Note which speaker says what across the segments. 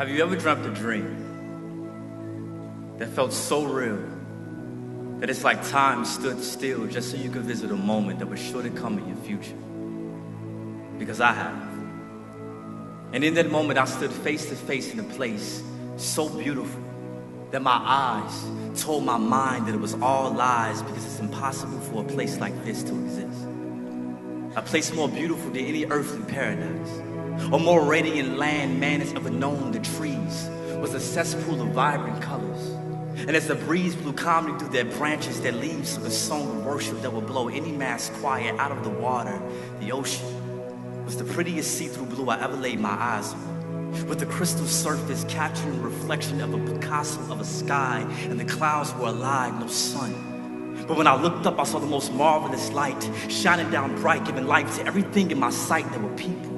Speaker 1: Have you ever dreamt a dream that felt so real that it's like time stood still just so you could visit a moment that was sure to come in your future? Because I have. And in that moment, I stood face to face in a place so beautiful that my eyes told my mind that it was all lies, because it's impossible for a place like this to exist. A place more beautiful than any earthly paradise, or more radiant land man has ever known. The trees was a cesspool of vibrant colors. And as the breeze blew calmly through their branches, their leaves took a song of worship that would blow any mass quiet out of the water. The ocean was the prettiest see-through blue I ever laid my eyes on, with the crystal surface capturing the reflection of a Picasso of a sky, and the clouds were alive, no sun. But when I looked up, I saw the most marvelous light shining down bright, giving life to everything in my sight. There were people.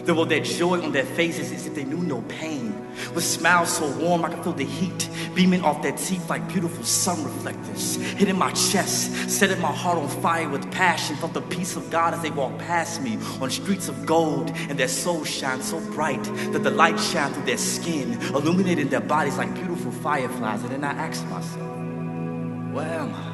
Speaker 1: There was that joy on their faces as if they knew no pain, with smiles so warm I could feel the heat beaming off their teeth like beautiful sun reflectors, hitting my chest, setting my heart on fire with passion. Felt the peace of God as they walked past me on streets of gold, and their souls shine so bright that the light shined through their skin, illuminating their bodies like beautiful fireflies. And then I asked myself, where am I?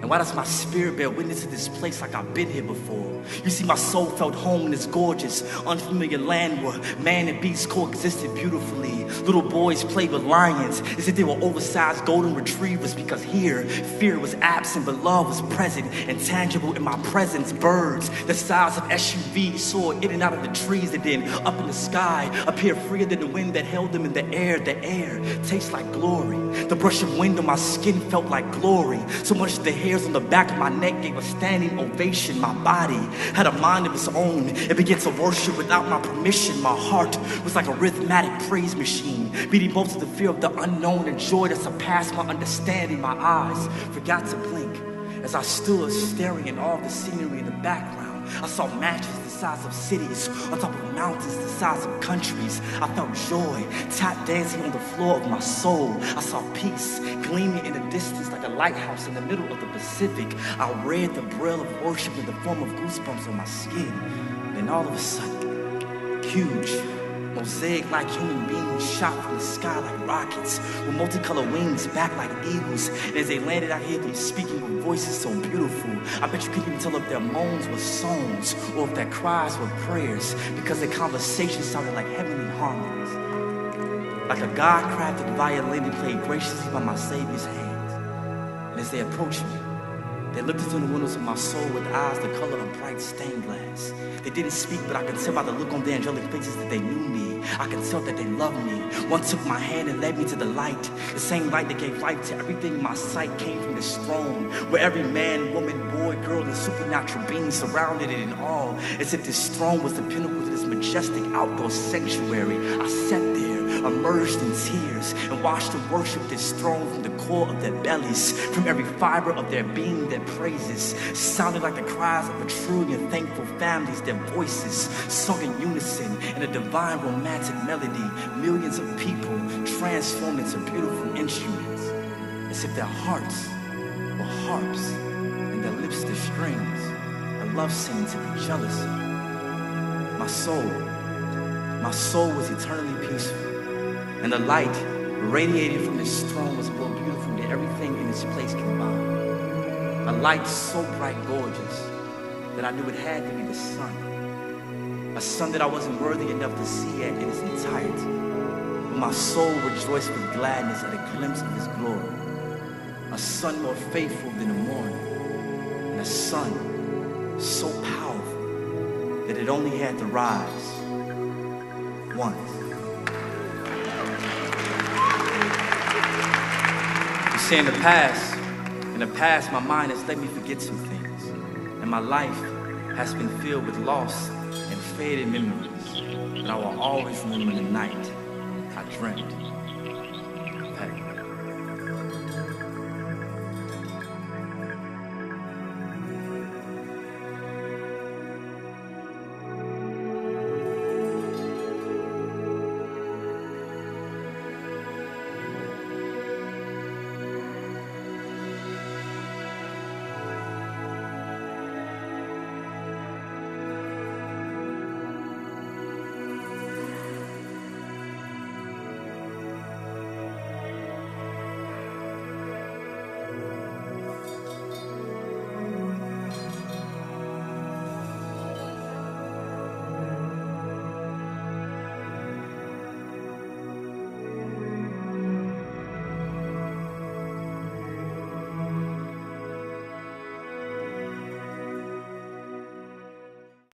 Speaker 1: And why does my spirit bear witness to this place like I've been here before? You see, my soul felt home in this gorgeous, unfamiliar land where man and beast coexisted beautifully. Little boys played with lions as if they were oversized golden retrievers, because here, fear was absent, but love was present and tangible in my presence. Birds the size of SUVs soared in and out of the trees, and then up in the sky appeared freer than the wind that held them in the air. The air tastes like glory. The brush of wind on my skin felt like glory, so much that the hairs on the back of my neck gave a standing ovation. My body had a mind of its own. It began to worship without my permission. My heart was like a rhythmic praise machine, beating both to the fear of the unknown and joy that surpassed my understanding. My eyes forgot to blink as I stood staring at all the scenery in the background. I saw mansions the size of cities on top of mountains the size of countries. I felt joy tap dancing on the floor of my soul. I saw peace gleaming in the distance like a lighthouse in the middle of the Pacific. I read the braille of worship in the form of goosebumps on my skin. Then all of a sudden, huge, mosaic-like human beings shot from the sky like rockets, with multicolored wings back like eagles. And as they landed, I heard them speaking with voices so beautiful, I bet you couldn't even tell if their moans were songs or if their cries were prayers, because their conversation sounded like heavenly harmonies, like a God-crafted violin that played graciously by my Savior's hands. And as they approached me, they looked into the windows of my soul with eyes the color of bright stained glass. They didn't speak, but I could tell by the look on their angelic faces that they knew me. I could tell that they loved me. One took my hand and led me to the light, the same light that gave life to everything in my sight. Came from this throne, where every man, woman, boy, girl, and supernatural being surrounded it in awe, as if this throne was the pinnacle to this majestic outdoor sanctuary. I sat there, immersed in tears, and watched them worship this throne from the core of their bellies, from every fiber of their being. Their praises sounded like the cries of a truly and thankful families. Their voices sung in unison in a divine romantic melody. Millions of people transformed into beautiful instruments, as if their hearts were harps and their lips the strings, a love singing to be jealous of. My soul was eternally peaceful, and the light radiating from this throne was more beautiful than everything in its place combined. A light so bright, gorgeous, that I knew it had to be the sun. A sun that I wasn't worthy enough to see in its entirety. But my soul rejoiced with gladness at a glimpse of his glory. A sun more faithful than the morning. And a sun so powerful that it only had to rise once. You see, in the past, my mind has let me forget some things, and my life has been filled with lost and faded memories, but I will always remember the night I dreamt.